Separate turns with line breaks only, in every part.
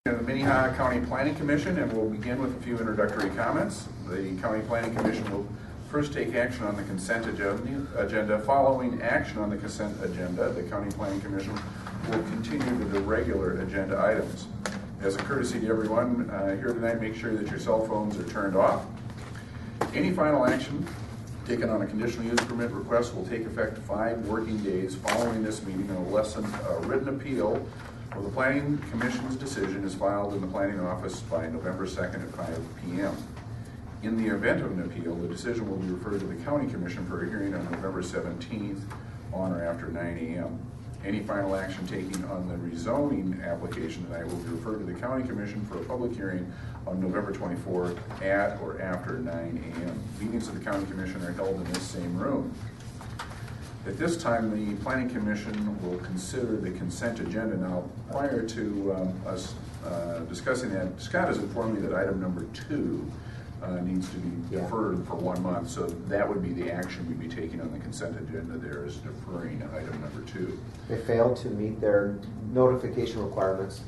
The Minnehaha County Planning Commission, and we'll begin with a few introductory comments. The County Planning Commission will first take action on the consent agenda. Following action on the consent agenda, the County Planning Commission will continue to the regular agenda items. As a courtesy to everyone here tonight, make sure that your cell phones are turned off. Any final action taken on a conditional use permit request will take effect 5 working days following this meeting, unless a written appeal of the Planning Commission's decision is filed in the Planning Office by November 2nd at 5 p.m. In the event of an appeal, the decision will be referred to the County Commission for a hearing on November 17th on or after 9 a.m. Any final action taken on the rezoning application tonight will be referred to the County Commission for a public hearing on November 24th at or after 9 a.m. Meetings of the County Commission are held in this same room. At this time, the Planning Commission will consider the consent agenda. Now, prior to us discussing that, Scott has informed me that item number 2 needs to be deferred for 1 month, so that would be the action we'd be taking on the consent agenda there, is deferring item number 2.
They failed to meet their notification requirements.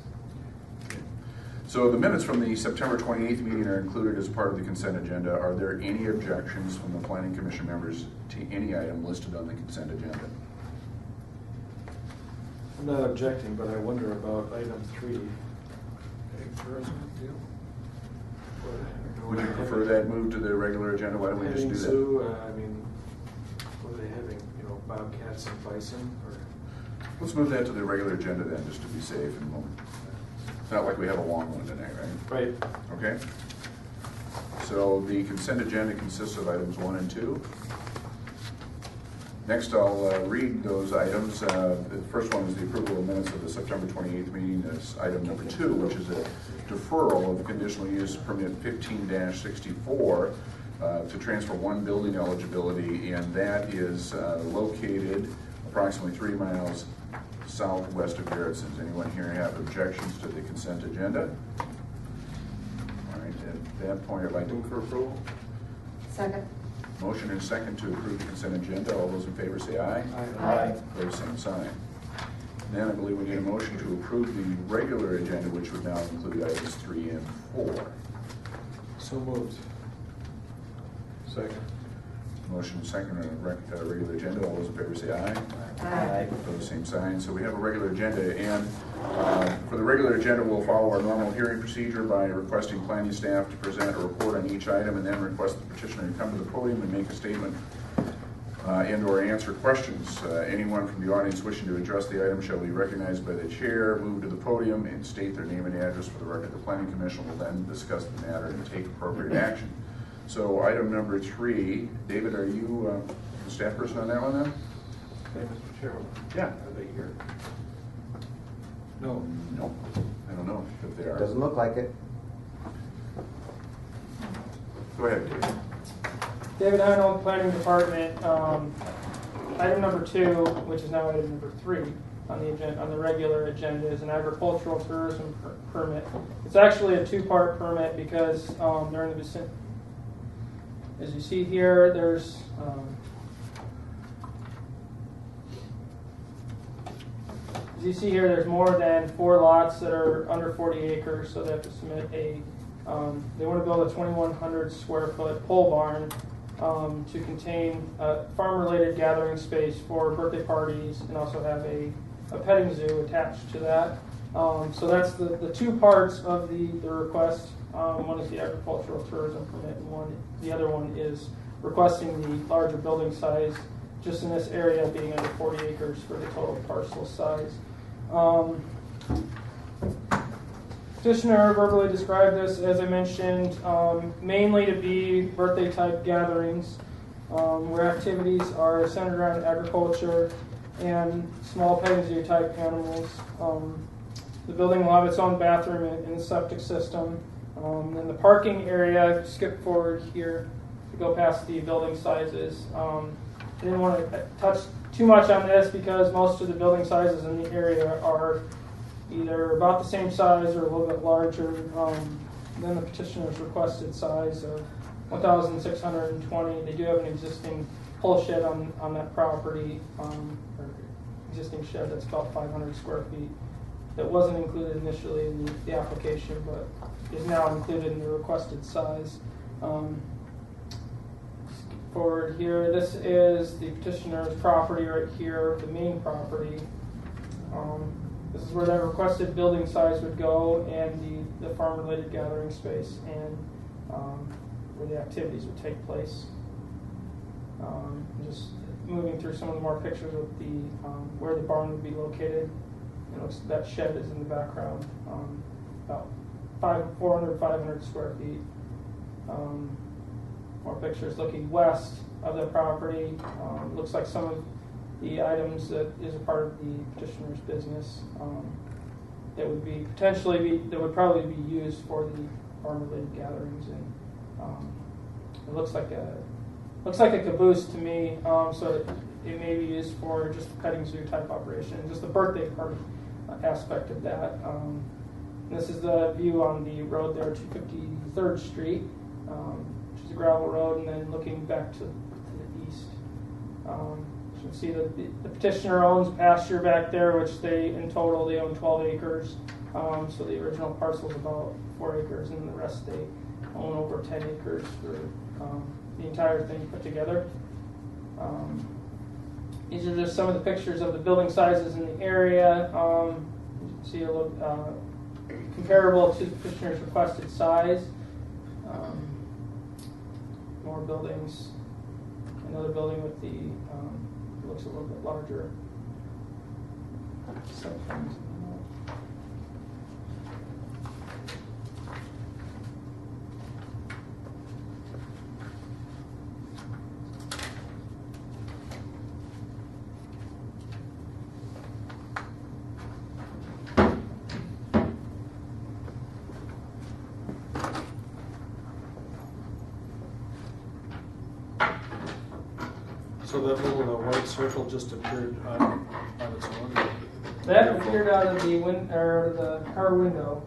So the minutes from the September 28th meeting are included as part of the consent agenda. Are there any objections from the Planning Commission members to any item listed on the consent agenda?
I'm not objecting, but I wonder about item 3. Tourism deal?
Would you prefer that move to the regular agenda? Why don't we just do that?
Zoo, I mean, what are they having, bobcats and bison? Or?
Let's move that to the regular agenda then, just to be safe. And it's not like we have a long one tonight, right?
Right.
Okay. So the consent agenda consists of items 1 and 2. Next, I'll read those items. The first one is the approval of minutes of the September 28th meeting. As item number 2, which is a deferral of conditional use permit 15-64 to transfer 1 building eligibility, and that is located approximately 3 miles southwest of Garrettson's. Anyone here have objections to the consent agenda? All right, at that point, I'd like to move for approval.
Second.
Motion and second to approve the consent agenda. All those in favor say aye.
Aye.
Opposed, same sign. Then I believe we need a motion to approve the regular agenda, which would now include items 3 and 4.
So moved. Second.
Motion and second on a regular agenda. All those in favor say aye.
Aye.
Opposed, same sign. So we have a regular agenda, and for the regular agenda, we'll follow our normal hearing procedure by requesting planning staff to present a report on each item, and then request the petitioner to come to the podium and make a statement and or answer questions. Anyone from the audience wishing to address the item shall be recognized by the chair, move to the podium, and state their name and address for the record. The Planning Commission will then discuss the matter and take appropriate action. So item number 3, David, are you the staff person on that one then?
Hey, Mr. Chairman.
Yeah.
Are they here? No.
No, I don't know if they are.
Doesn't look like it.
Go ahead, David.
David Arnold, Planning Department. Item number 2, which is now item number 3 on the agenda, on the regular agenda, is an agricultural tourism permit. It's actually a 2-part permit because they're in the vicinity. As you see here, there's there's more than 4 lots that are under 40 acres, so they have to submit a. They want to build a 2,100 square foot pole barn to contain a farm-related gathering space for birthday parties, and also have a petting zoo attached to that. So that's the 2 parts of the request. One is the agricultural tourism permit, and the other one is requesting the larger building size, just in this area being under 40 acres for the total parcel size. Petitioner verbally described this, as I mentioned, mainly to be birthday type gatherings, where activities are centered around agriculture and small petting zoo type animals. The building will have its own bathroom and septic system. In the parking area, skip forward here to go past the building sizes. I didn't want to touch too much on this because most of the building sizes in the area are either about the same size or a little bit larger than the petitioner's requested size of 1,620. They do have an existing pole shed on that property, or existing shed that's about 500 square feet. that wasn't included initially in the application, but is now included in the requested size. Forward here, this is the petitioner's property right here, the main property. This is where that requested building size would go, and the farm-related gathering space, and where the activities would take place. Just moving through some of the more pictures with the where the barn would be located. It looks that shed is in the background, about 500 square feet. More pictures looking west of the property. Looks like some of the items that is a part of the petitioner's business that would be that would probably be used for the farm-related gatherings, and it looks like a caboose to me. So it may be used for just a petting zoo type operation, just the birthday party aspect of that. This is the view on the road there, 253rd Street. Which is a gravel road, and then looking back to the east. You can see that the petitioner owns pasture back there, which in total they own 12 acres. So the original parcel is about 4 acres, and the rest they own over 10 acres for the entire thing put together. These are just some of the pictures of the building sizes in the area. You can see a little comparable to the petitioner's requested size. More buildings. Another building with the looks a little bit larger. Sometimes.
So that little white circle just appeared on its own?
That appeared out of the car window.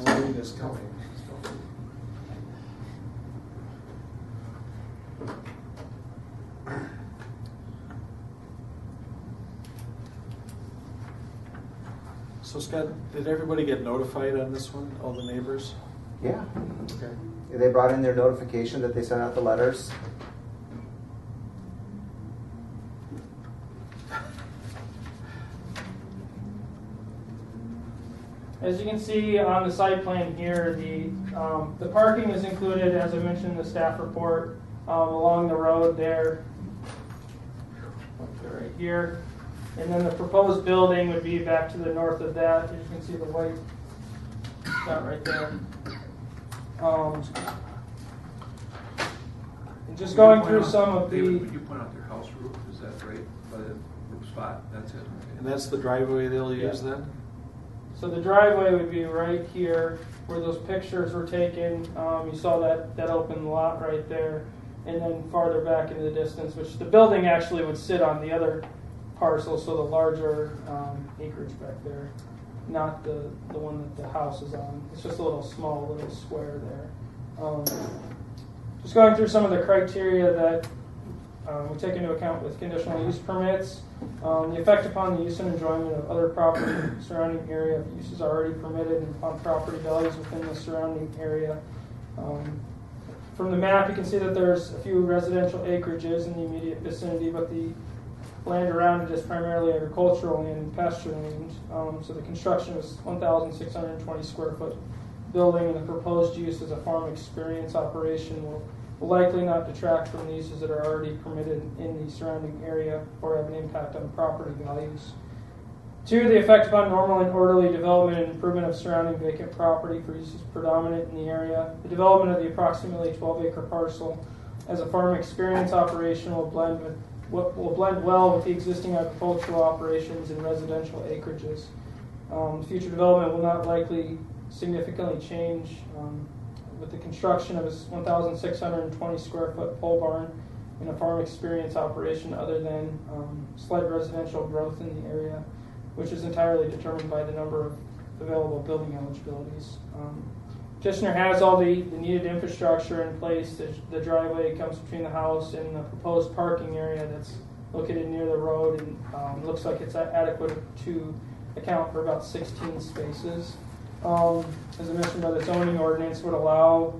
Halloween is coming. So Scott, did everybody get notified on this one, all the neighbors?
Yeah.
Okay.
They brought in their notification that they sent out the letters.
As you can see on the site plan here, the parking is included, as I mentioned in the staff report, along the road there, right here. And then the proposed building would be back to the north of that. As you can see the white dot right there. And just going through some of the...
You point out their house roof, is that right? By the roof spot, that's it?
And that's the driveway they'll use then?
So the driveway would be right here where those pictures were taken. You saw that open lot right there. And then farther back into the distance, which the building actually would sit on the other parcel, so the larger acreage back there, not the one that the house is on. It's just a little square there. Just going through some of the criteria that we take into account with conditional use permits. The effect upon the use and enjoyment of other property in the surrounding area if use is already permitted and upon property values within the surrounding area. From the map, you can see that there's a few residential acreages in the immediate vicinity, but the land around it is primarily agricultural land and pasture land. So the construction is 1,620 square foot building, and the proposed use as a farm experience operation will likely not detract from the uses that are already permitted in the surrounding area or have an impact on property values. 2, the effect upon normal and orderly development and improvement of surrounding vacant property for uses predominant in the area. The development of the approximately 12-acre parcel as a farm experience operation will blend well with the existing agricultural operations and residential acreages. Future development will not likely significantly change with the construction of a 1,620 square foot pole barn in a farm experience operation other than slight residential growth in the area, which is entirely determined by the number of available building eligibilities. Petitioner has all the needed infrastructure in place. The driveway comes between the house and the proposed parking area that's located near the road, and looks like it's adequate to account for about 16 spaces. As I mentioned, by the zoning ordinance would allow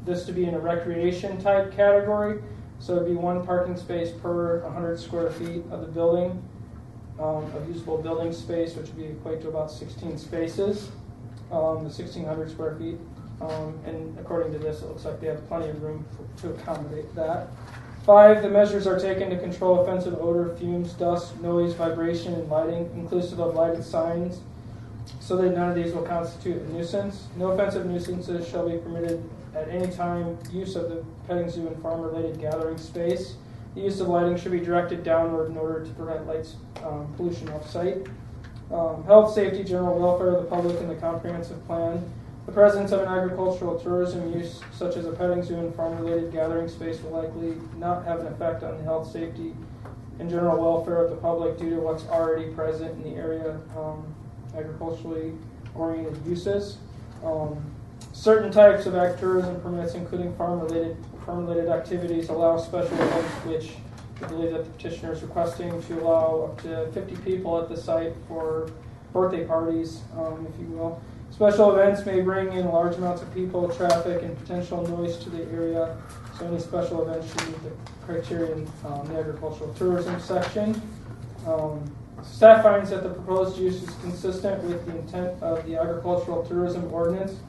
this to be in a recreation type category. So it'd be one parking space per 100 square feet of the building, of usable building space, which would be equate to about 16 spaces, the 1,600 square feet. And according to this, it looks like they have plenty of room to accommodate that. 5, the measures are taken to control offensive odor, fumes, dust, noise, vibration, and lighting, inclusive of lighted signs, so that none of these will constitute a nuisance. No offensive nuisances shall be permitted at any time use of the petting zoo and farm-related gathering space. The use of lighting should be directed downward in order to prevent light pollution off-site. Health, safety, general welfare of the public and the comprehensive plan. The presence of an agricultural tourism use, such as a petting zoo and farm-related gathering space, will likely not have an effect on the health, safety, and general welfare of the public due to what's already present in the area, agriculturally oriented uses. Certain types of agritourism permits, including farm-related activities, allow special events, which I believe that the petitioner is requesting to allow up to 50 people at the site for birthday parties, if you will. Special events may bring in large amounts of people, traffic, and potential noise to the area. So any special events should meet the criteria in the agricultural tourism section. Staff finds that the proposed use is consistent with the intent of the agricultural tourism ordinance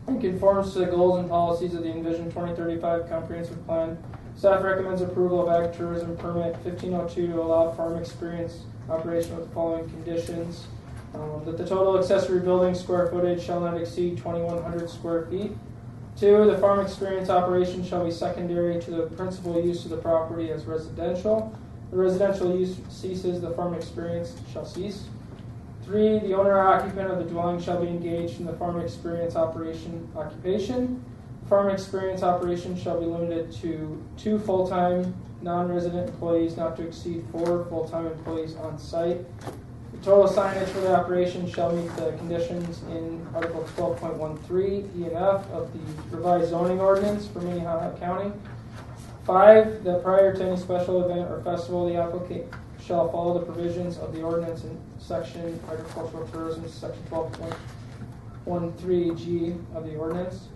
and conforms to the goals and policies of the Envision 2035 comprehensive plan. Staff recommends approval of agritourism permit 1502 to allow farm experience operation with the following conditions. That the total accessory building square footage shall not exceed 2,100 square feet. 2, the farm experience operation shall be secondary to the principal use of the property as residential. The residential use ceases, the farm experience shall cease. 3, the owner or occupant of the dwelling shall be engaged in the farm experience occupation. The farm experience operation shall be limited to 2 full-time non-resident employees, not to exceed 4 full-time employees on site. The total signage for the operation shall meet the conditions in Article 12.13 E and F of the revised zoning ordinance for Minnehaha County. 5, that prior to any special event or festival, the applicant shall follow the provisions of the ordinance in section agricultural tourism, section 12.13 G of the ordinance.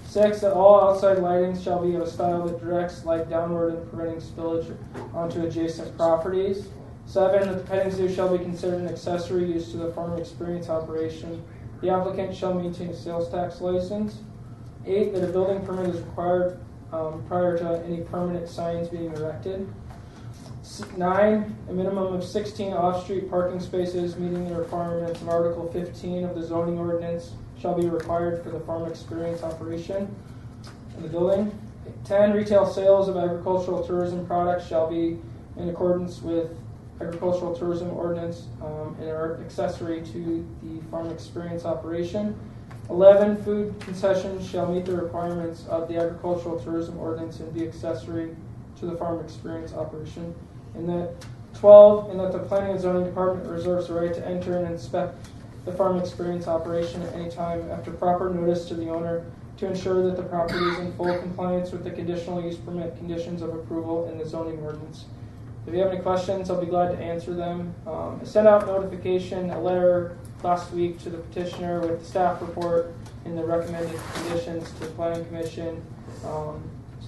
6, that all outside lighting shall be of a style that directs light downward and preventing spillage onto adjacent properties. 7, that the petting zoo shall be considered an accessory use to the farm experience operation. The applicant shall maintain a sales tax license. 8, that a building permit is required prior to any permanent signs being erected. 9, a minimum of 16 off-street parking spaces meeting the requirements of Article 15 of the zoning ordinance shall be required for the farm experience operation in the building. 10, retail sales of agricultural tourism products shall be in accordance with agricultural tourism ordinance and are accessory to the farm experience operation. 11, food concessions shall meet the requirements of the agricultural tourism ordinance and be accessory to the farm experience operation. And that 12, and that the planning and zoning department reserves the right to enter and inspect the farm experience operation at any time after proper notice to the owner to ensure that the property is in full compliance with the conditional use permit conditions of approval in the zoning ordinance. If you have any questions, I'll be glad to answer them. I sent out notification, a letter last week to the petitioner with the staff report and the recommended conditions to the planning commission. So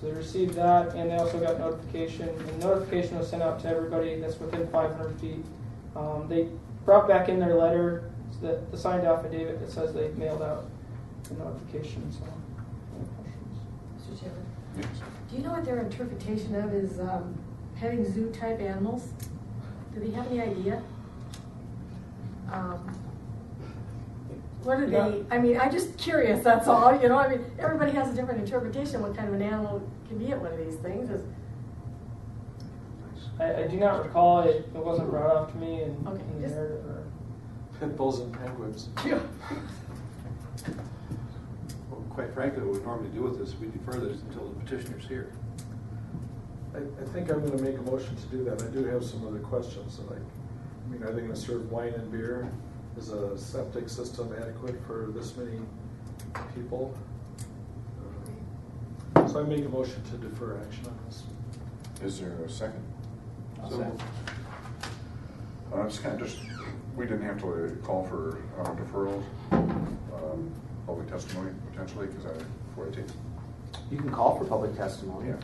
they received that, and they also got notification. And notification was sent out to everybody that's within 500 feet. They brought back in their letter, that the signed affidavit that says they mailed out the notification. So, any questions?
Mr. Chairman,
Yes.
do you know what their interpretation of is petting zoo type animals? Do they have any idea? What are they? I mean, I'm just curious. That's all. You know, I mean, everybody has a different interpretation. What kind of an animal can be at one of these things?
I do not recall it. It wasn't brought up to me in the
just-
narrative. Or,
Pit bulls and penguins.
Yeah.
Well, quite frankly, what we normally do with this, we defer this until the petitioner's here.
I think I'm gonna make a motion to do that. I do have some other questions. Like, I mean, are they gonna serve wine and beer? Is a septic system adequate for this many people? So I make a motion to defer action on this.
Is there a second?
So,
It's kind of just, we didn't have to call for deferrals, public testimony potentially, because before I take.
You can call for public testimony.
Yeah,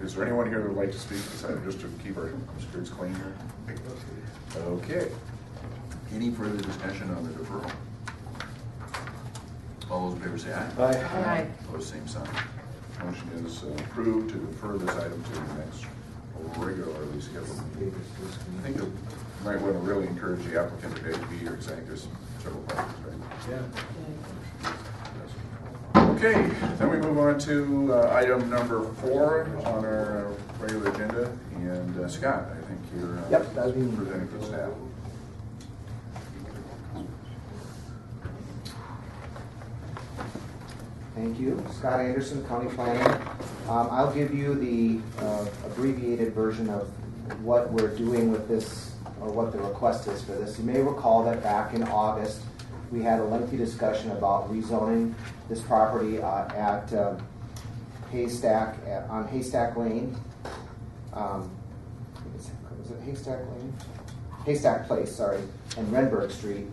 is there anyone here that would like to speak, just to keep our skirts clean here? Okay. Any further discussion on the deferral? All those in favor say aye.
Aye.
Opposed, same sign. Motion is approved to defer this item to the next regularly scheduled meeting. I think you might want to really encourage the applicant today to be here, because I think there's several questions, right?
Yeah.
Okay, then we move on to item number 4 on our regular agenda. And Scott, I think you're
Yep, that'd be me.
presenting for staff.
Thank you. Scott Anderson, County Planner. I'll give you the abbreviated version of what we're doing with this, or what the request is for this. You may recall that back in August, we had a lengthy discussion about rezoning this property at Haystack, on Haystack Lane. Was it Haystack Lane? Haystack Place, sorry, and Renberg Street,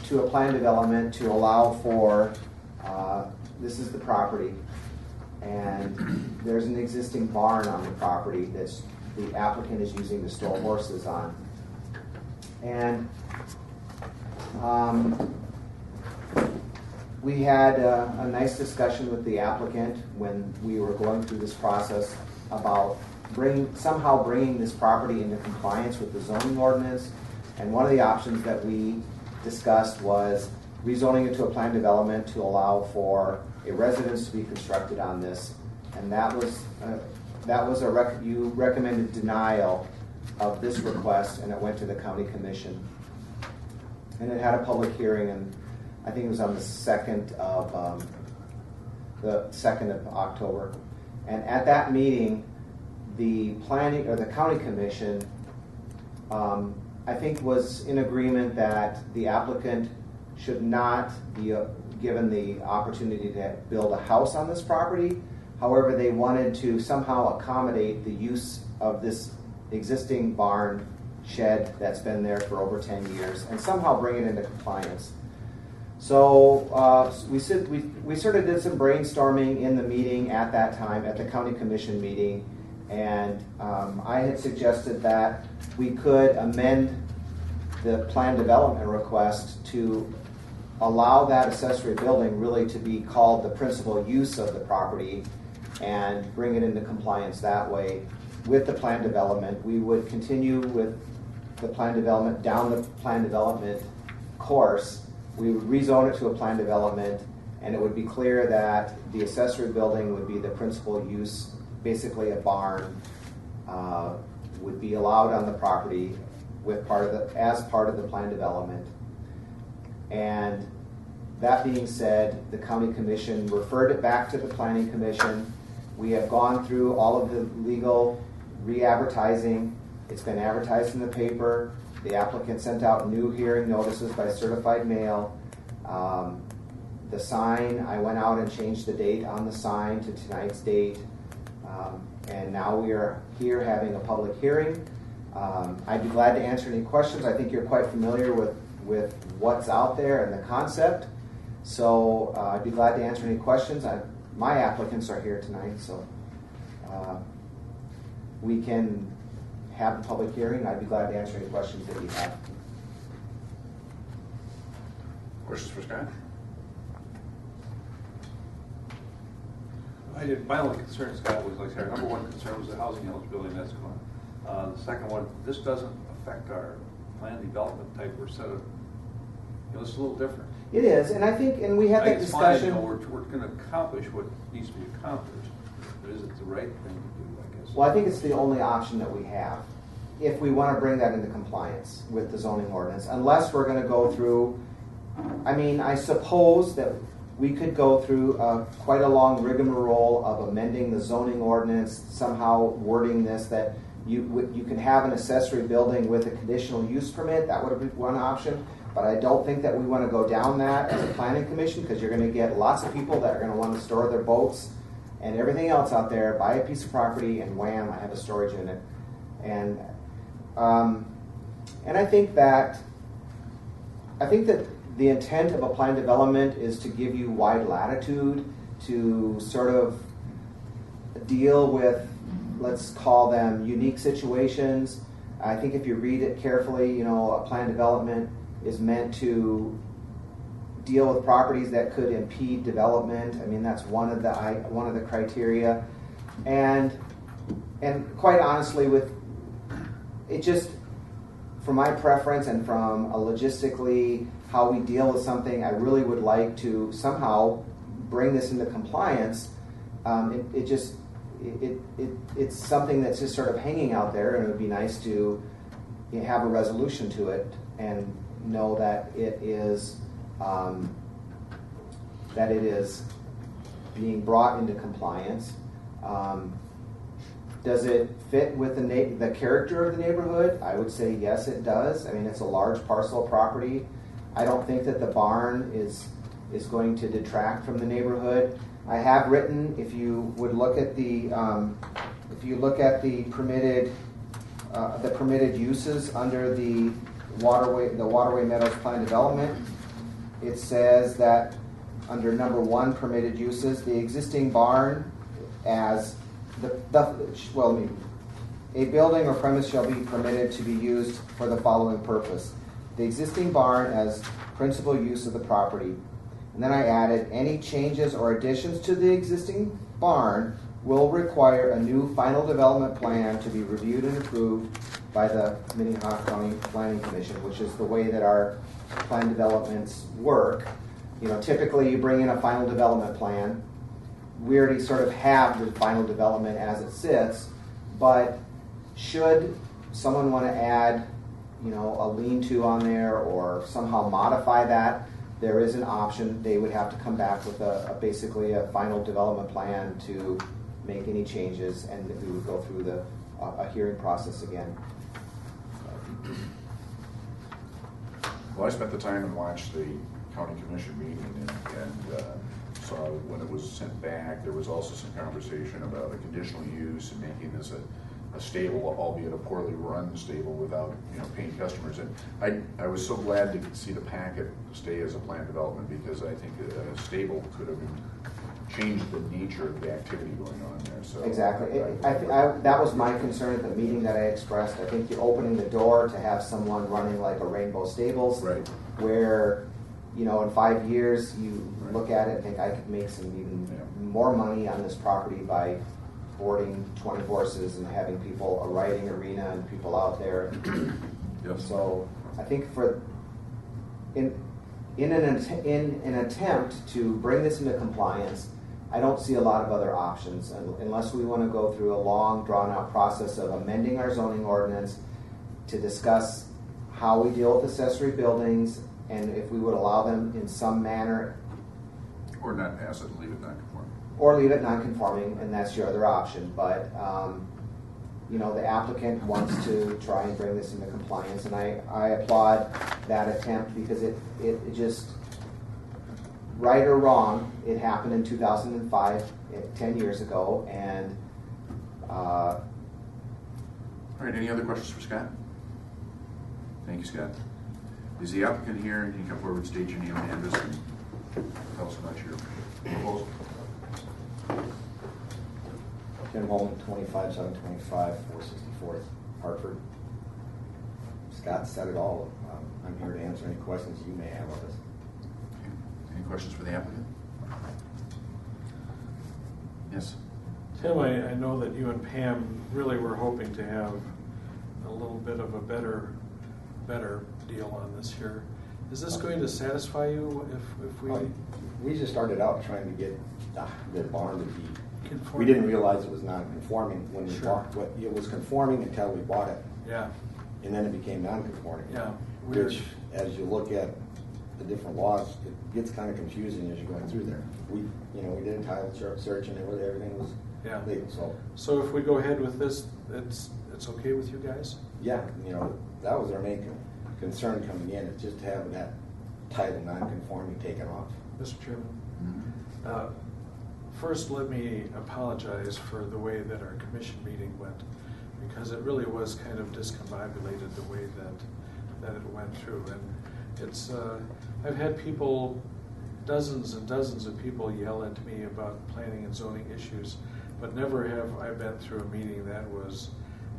to a plan development to allow for, this is the property, and there's an existing barn on the property that's the applicant is using to store horses on. And we had a nice discussion with the applicant when we were going through this process about somehow bringing this property into compliance with the zoning ordinance. And one of the options that we discussed was rezoning it to a planned development to allow for a residence to be constructed on this. And you recommended denial of this request, and it went to the county commission. And it had a public hearing, and I think it was on the 2nd of October. And at that meeting, the planning, or the county commission, I think was in agreement that the applicant should not be given the opportunity to build a house on this property. However, they wanted to somehow accommodate the use of this existing barn shed that's been there for over 10 years and somehow bring it into compliance. So we sort of did some brainstorming in the meeting at that time, at the county commission meeting, and I had suggested that we could amend the plan development request to allow that accessory building really to be called the principal use of the property and bring it into compliance that way with the plan development. We would continue with the plan development down the plan development course. We would rezone it to a plan development, and it would be clear that the accessory building would be the principal use. Basically, a barn would be allowed on the property as part of the plan development. And that being said, the county commission referred it back to the planning commission. We have gone through all of the legal re-advertising. It's been advertised in the paper. The applicant sent out new hearing notices by certified mail. The sign, I went out and changed the date on the sign to tonight's date. And now we are here having a public hearing. I'd be glad to answer any questions. I think you're quite familiar with what's out there and the concept. So I'd be glad to answer any questions. My applicants are here tonight, so we can have the public hearing. I'd be glad to answer any questions that you have.
Questions for Scott?
my only concern, Scott, was like, our number one concern was the housing eligibility, and that's gone. The second one, this doesn't affect our plan development type or set of, it's a little different.
It is, and I think, and we had that
It's fine,
discussion.
we're going to accomplish what needs to be accomplished, but is it the right thing to do, I guess?
Well, I think it's the only option that we have if we want to bring that into compliance with the zoning ordinance, unless we're going to go through, I suppose that we could go through quite a long rigmarole of amending the zoning ordinance, somehow wording this that you can have an accessory building with a conditional use permit. That would be one option. But I don't think that we want to go down that as a planning commission, because you're going to get lots of people that are going to want to store their boats and everything else out there, buy a piece of property, and wham, I have a storage unit. And And I think that the intent of a plan development is to give you wide latitude to sort of deal with, let's call them unique situations. I think if you read it carefully, a plan development is meant to deal with properties that could impede development. I mean, that's one of the criteria. And quite honestly, with it, just from my preference and from a logistically how we deal with something, I really would like to somehow bring this into compliance. It's something that's just sort of hanging out there, and it would be nice to have a resolution to it and know that it is being brought into compliance. Does it fit with the character of the neighborhood? I would say yes, it does. I mean, it's a large parcel of property. I don't think that the barn is going to detract from the neighborhood. I have written, if you would look at the permitted uses under the Waterway Meadows Plan Development, it says that under number 1, permitted uses, the existing barn as a building or premise shall be permitted to be used for the following purpose. The existing barn as principal use of the property. And then I added, any changes or additions to the existing barn will require a new final development plan to be reviewed and approved by the Minnehaha County Planning Commission, which is the way that our plan developments work. Typically you bring in a final development plan. We already sort of have the final development as it sits, but should someone want to add, a lean-to on there or somehow modify that, there is an option. They would have to come back with basically a final development plan to make any changes, and we would go through a hearing process again.
Well, I spent the time and watched the county commission meeting and saw when it was sent back, there was also some conversation about a conditional use and making this a stable, albeit a poorly run stable, without paying customers. And I was so glad to see the packet stay as a plan development, because I think a stable could have changed the nature of the activity going on there. So
exactly. That was my concern at the meeting that I expressed. I think you're opening the door to have someone running like a Rainbow Stables,
right, where
in 5 years you look at it and think I could make some even more money on this property by boarding 20 horses and having people, a riding arena and people out there.
Yes.
So I think in an attempt to bring this into compliance, I don't see a lot of other options unless we want to go through a long, drawn-out process of amending our zoning ordinance to discuss how we deal with accessory buildings and if we would allow them in some manner.
Or not pass it and leave it non-conforming.
Or leave it non-conforming, and that's your other option. But, the applicant wants to try and bring this into compliance, and I applaud that attempt, because it just, right or wrong, it happened in 2005, 10 years ago, and...
All right, any other questions for Scott? Thank you, Scott. Is the applicant here? Can you come forward and state your name and address and tell us about your proposal?
Jim Holman, 25725 464th, Hartford. Scott said it all. I'm here to answer any questions you may have of us.
Okay. Any questions for the applicant? Yes.
Tim, I know that you and Pam really were hoping to have a little bit of a better deal on this here. Is this going to satisfy you if we...
We just started out trying to get the barn to be...
conform?
We didn't realize it was non-conforming when we
Sure.
bought it. It was conforming until we bought it.
Yeah.
And then it became non-conforming.
Yeah. Weird.
Which, as you look at the different laws, it gets kind of confusing as you're going through there. We did a title search and everything was legal.
So if we go ahead with this, it's okay with you guys?
Yeah, that was our main concern coming in, is just to have that title non-conforming taken off.
Mr. Chairman?
Mm-hmm.
First, let me apologize for the way that our commission meeting went. because it really was kind of discombobulated the way that it went through. And it's, I've had people, dozens and dozens of people yell at me about planning and zoning issues, but never have I been through a meeting that was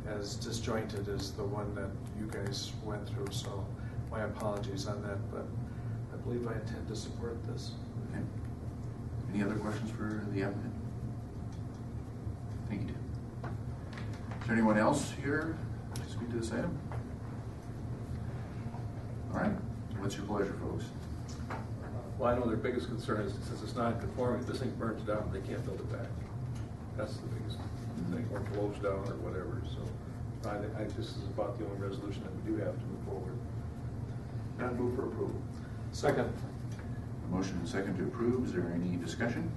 as disjointed as the one that you guys went through. So my apologies on that, but I believe I intend to support this.
Okay. Any other questions for the applicant? Thank you, Tim. Is there anyone else here to speak to this item? All right, what's your pleasure, folks?
Well, I know their biggest concern is since it's non-conforming, if this thing burns down, they can't build it back. That's the biggest thing, or blows down or whatever, so this is about the only resolution that we do have to move forward. Not move for approval.
Second.
A motion and second to approve. Is there any discussion?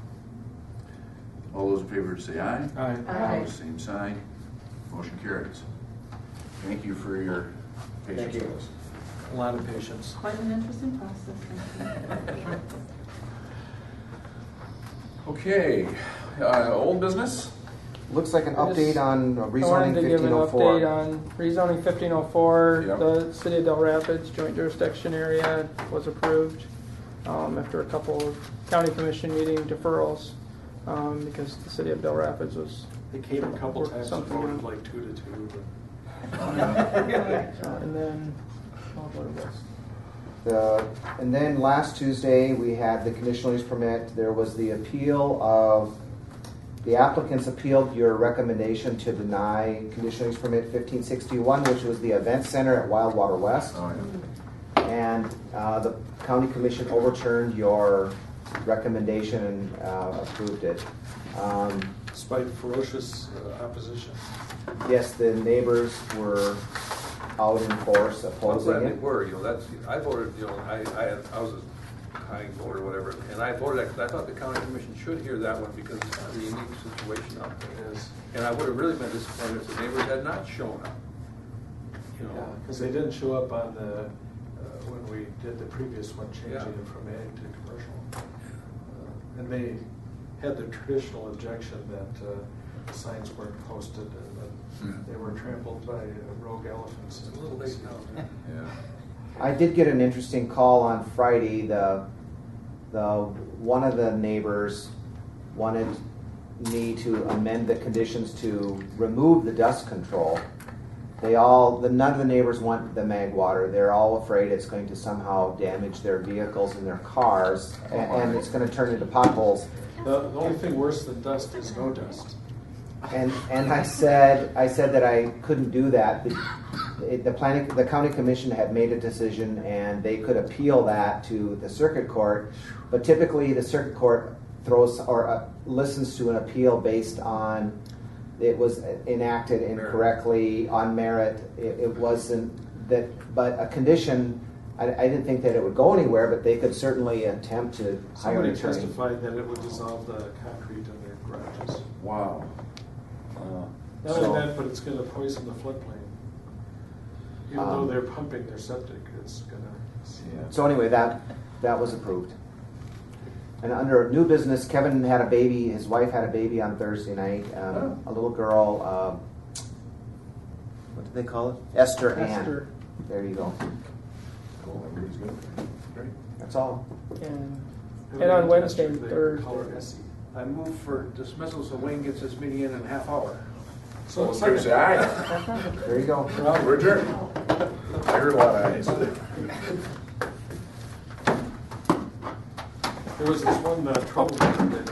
All those in favor say aye.
Aye.
Aye.
Opposed, same sign. Motion carries. Thank you for your patience
Thank you.
with us.
A lot of patience.
Quite an interesting process. Thank you.
Okay, old business?
Looks like an
I just-
update on
I
rezoning
wanted to give an
1504.
update on rezoning 1504.
Yep.
The City of Del Rapids joint jurisdiction area was approved after a couple of county commission meeting deferrals because the City of Del Rapids was.
They came a couple times and
Something
voted
else.
like 2-2.
And then, what it was.
And then last Tuesday, we had the conditional use permit. There was the appeal of, the applicants appealed your recommendation to deny conditional use permit 1561, which was the event center at Wildwater West.
Oh,
And the county commission overturned your recommendation and approved it.
Despite ferocious opposition.
Yes, the neighbors were out in force
I'm
opposing
glad they
it.
were, I voted, I was a tying vote or whatever, and I voted that because I thought the county commission should hear that one because it's kind of a unique situation out there.
It is.
And I would have really been disappointed if the neighbors had not shown up.
Because they didn't show up on the, when we did the previous one, changing
Yeah.
it from ag to commercial. And they had the traditional objection that the signs weren't posted and that they were trampled by rogue elephants.
It's a little late now.
yeah.
I did get an interesting call on Friday. The one of the neighbors wanted me to amend the conditions to remove the dust control. None of the neighbors want the mag water. They're all afraid it's going to somehow damage their vehicles and their cars, and it's going to turn into potholes.
The only thing worse than dust is no dust.
And I said that I couldn't do that. The county commission had made a decision, and they could appeal that to the circuit court. But typically, the circuit court throws or listens to an appeal based on it was enacted incorrectly on merit. It wasn't that, but a condition. I didn't think that it would go anywhere, but they could certainly attempt to hire
Somebody
an attorney.
testified that it would dissolve the concrete in their garages.
Wow.
Not
So-
only that, but it's going to poison the floodplain. Even though they're pumping their septic, it's going to.
Yeah.
So anyway, that was approved. And under new business, Kevin had a baby. His wife had a baby on Thursday night. A little girl. What did they call it? Esther Ann.
Esther.
There you go.
Cool, everybody's good. Great.
That's all.
And on Wednesday,
They
Thursday.
call her Essie.
I move for dismissal so Wayne gets his meeting in a half hour.
So
All those in favor say aye.
There you go.
We're adjourned. I heard a lot of ayes.
There was this one troublemaker that